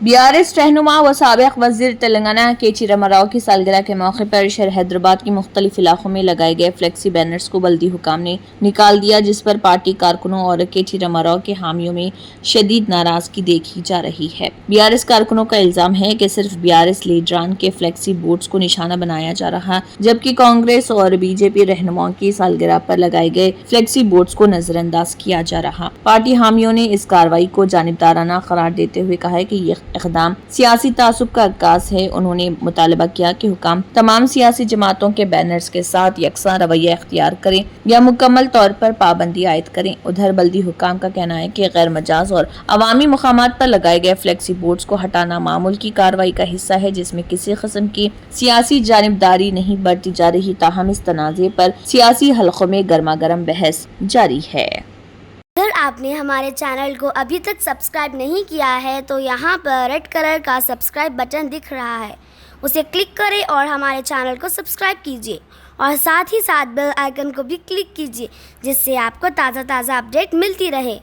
BRS रहनुमा व साबिक वज़ीर तेलंगाना के.टी. रामाराव की सालगिरह के मौके पर शहर हैदराबाद के मुख्तलिफ इलाकों में लगाए गए फ्लेक्सी बैनर्स को बल्दी हुकाम ने निकाल दिया, जिस पर पार्टी कारकुनों और के.टी. रामाराव के हामियों में शदीद नाराजगी देखी जा रही है। BRS कारकुनों का इल्जाम है कि सिर्फ BRS लीडरान के फ्लेक्सी बोर्ड्स को निशाना बनाया जा रहा, जबकि कांग्रेस और बीजेपी रहनुमाओं की सालगिरह पर लगाए गए फ्लेक्सी बोर्ड्स को नजरअंदाज किया जा रहा। पार्टी हामियों ने इस कार्रवाई को जानिबदाराना करार देते हुए कहा है कि ये इक़दाम सियासी तासुब का अक्कास है। उन्होंने मुतालबा किया कि हुकाम तमाम सियासी जमातों के बैनर्स के साथ यकसा रवैया इख्तियार करें या मुकम्मल तौर पर पाबंदी आयद करें। उधर बल्दी हुकाम का कहना है कि गैर मजाज और अवामी मुकामात पर लगाए गए फ्लेक्सी बोर्ड्स को हटाना मामूल की कार्रवाई का हिस्सा है, जिसमें किसी किस्म की सियासी जानिबदारी नहीं बरती जा रही। ताहम इस तनाज़े पर सियासी हलकों में गर्मा गर्म बहस जारी है। अगर आपने हमारे चैनल को अभी तक सब्सक्राइब नहीं किया है तो यहाँ पर रेड कलर का सब्सक्राइब बटन दिख रहा है, उसे क्लिक करें और हमारे चैनल को सब्सक्राइब कीजिए और साथ ही साथ बेल आइकन को भी क्लिक कीजिए, जिससे आपको ताज़ा अपडेट मिलती रहे।